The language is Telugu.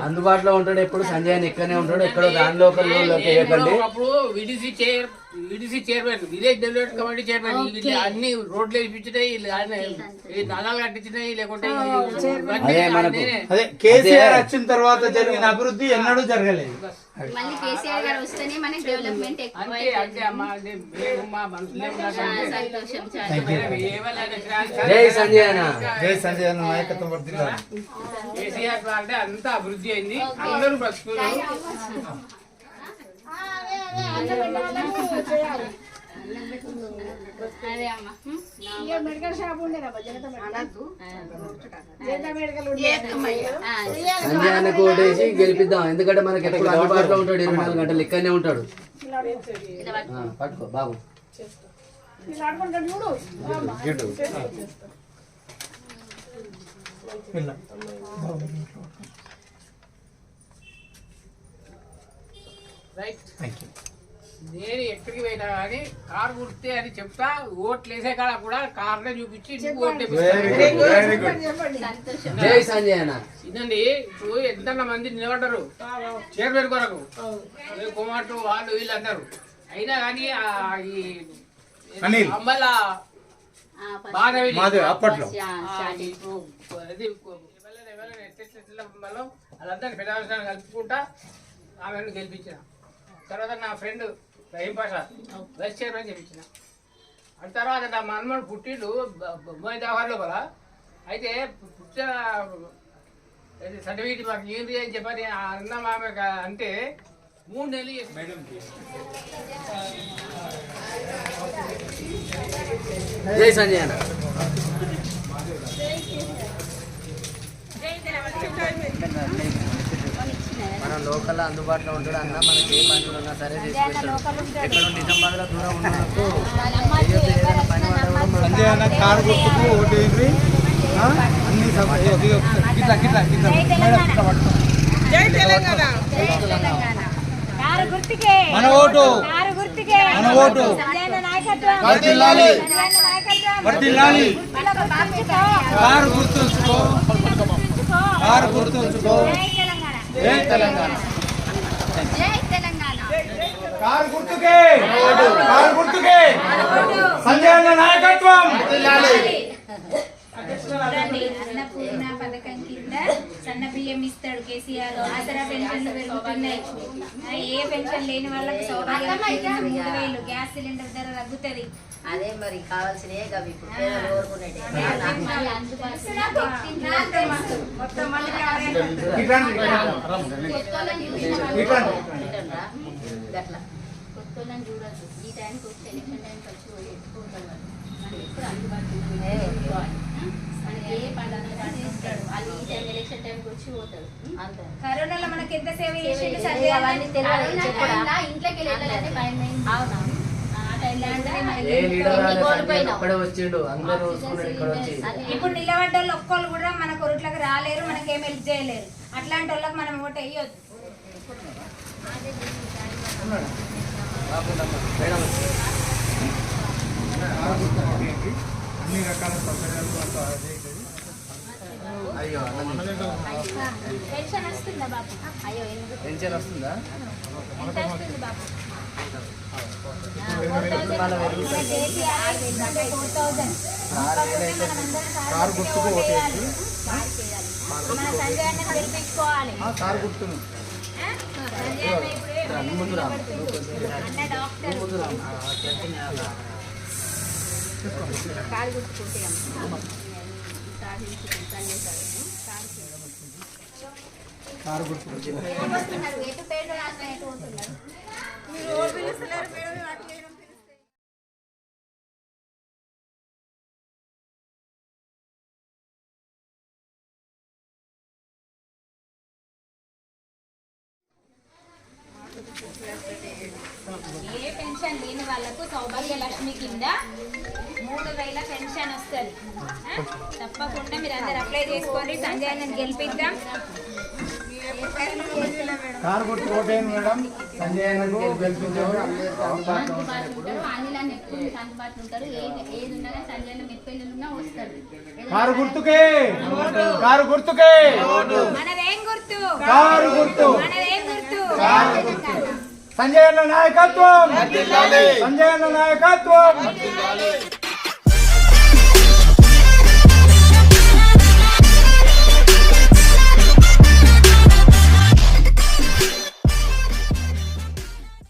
అందుబాటులో ఉంటాడు ఎప్పుడు. సంజయ్ అన్న ఇక్కడనే ఉంటాడు. ఎక్కడో దాని లోకల్ వేయకండి. అప్పుడు VDC chairman, village development committee chairman, అన్ని రోడ్లు వేయించినాయి, నలాలు కట్టించినాయి. లేకుంటే కేసీఆర్ వచ్చిన తర్వాత జరిగిన అభివృద్ధి ఎన్నడూ జరగలేదు. మళ్ళీ కేసీఆర్ గారు వస్తేనే మనకి డెవలప్మెంట్ ఎక్కువ. జై సంజయ్ అన్న. జై సంజయ్ అన్న నాయకత్వం వర్ధిల్లాలి. కేసీఆర్ అంటే అంత అభివృద్ధి అయింది. అందరూ బ్రతుకున్నారు. సంజయ్ అన్నకు ఓటేసి గెలిపిద్దాం. ఎందుకంటే మనకి ఎప్పుడు అందుబాటులో ఉంటాడు. 24 గంటలు ఇక్కడనే ఉంటాడు. పట్టుకో బాబు. నేను ఎక్కడికి పోయినా కానీ కారు గుర్తే అని చెప్తా. ఓట్లు వేసే కాడ కూడా కార్నే చూపించి జై సంజయ్ అన్న. ఇదండి, ఇప్పుడు ఎంత మంది నిలబడ్డారు చైర్మన్ కొరకు, కుమార్తె వాళ్ళు వీళ్ళు అంటారు. అయినా కానీ అమ్మల అప్పట్లో వాళ్ళందరినీ పెద్ద కలుపుకుంటా ఆమెను గెలిపించిన తర్వాత నా friend Rahim Pasha vice chairman చెప్పించిన. ఆ తర్వాత నా మనమడు పుట్టిండు బొమ్మాయి దావార్ లోపల. అయితే పుట్టిన సర్టిఫికేట్ మాకు ఏంటి అని చెప్పని అన్న ఆమె అంటే 3 నెలలు జై సంజయ్ అన్న. మన లోకల్ అందుబాటులో ఉంటాడు అన్న. మనకి ఏ పనులు ఉన్నా సరే తీసుకెళ్తాడు. ఎక్కడ నిజామాబాద్ లో దూరం ఉన్నందుకు ఏదైనా పని సంజయ్ అన్న కారు గుర్తుకు ఓటేసి అన్ని మన ఓటు మన ఓటు వర్ధిల్లాలి వర్ధిల్లాలి. కారు గుర్తుంచుకో కారు గుర్తుంచుకో. జై తెలంగాణ. కారు గుర్తుకే కారు గుర్తుకే సంజయ్ అన్న నాయకత్వం. అన్నపూర్ణ పథకం కింద సన్న బియ్యం ఇస్తాడు కేసీఆర్. ఆసరా పెన్షన్లు పెరుగుతున్నాయి. ఏ పెన్షన్ లేని వాళ్ళకి సౌకర్యం 3000. గ్యాస్ సిలిండర్ ధర తగ్గుతుంది. అదే మరి కావాల్సినవి అవి ఇప్పుడు కొత్తోళ్ళని చూడద్దు. ఈ టైంకి వచ్చి ఎలక్షన్ టైంకి వచ్చి ఎత్తుకుంటారు. మనకి ఎప్పుడు అందుబాటులో మనకి ఏ పండుగ ఇస్తాడు. వాళ్ళు ఈ టైం ఎలక్షన్ టైంకి వచ్చి పోతాడు. అంతే. కరోనాలో మనకి ఎంత సేవ చేసిండు సంజయ్. ఇంట్లోకి వెళ్ళాలంటే భయం. అవునా? ఇప్పుడు నిలబడ్డ వాళ్ళు ఒక్కళ్ళు కూడా మన కొరుట్లకు రాలేరు, మనకేం హెల్ప్ చేయలేరు. అట్లాంటి వాళ్ళకి మనం ఓటు వేయొద్దు. అన్ని రకాల సౌకర్యాలు అయ్యో పెన్షన్ వస్తుందా బాబు? అయ్యో పెన్షన్ వస్తుందా? కారు గుర్తుకు ఓటేసి సంజయ్ అన్న గెలిపించుకోవాలి. కారు గుర్తును ముందు రా. అన్న డాక్టర్ కారు గుర్తుకుంటే కారు గుర్తు ఎటు పేరు రాసిన ఎటు ఉంటున్నారు. ఏ పెన్షన్ లేని వాళ్లకు సౌభాగ్య లక్ష్మి కింద 3000 పెన్షన్ వస్తుంది. తప్పకుండా మీరు అందరు అప్లై చేసుకోండి. సంజయ్ అన్నని గెలిపిద్దాం. కారు గుర్తు ఓటేయండి మేడం. సంజయ్ అన్నకు గెలిపించారు. అనిల్ ఎప్పుడు మీకు అందుబాటులో ఉంటారు. ఏది ఉన్నా సంజయ్ అన్న మెట్పల్లి ఉన్నా వస్తారు. కారు గుర్తుకే, కారు గుర్తుకే, మనదేం గుర్తు? కారు గుర్తు, మనదేం గుర్తు? కారు గుర్తు. సంజయ్ అన్న నాయకత్వం, సంజయ్ అన్న నాయకత్వం.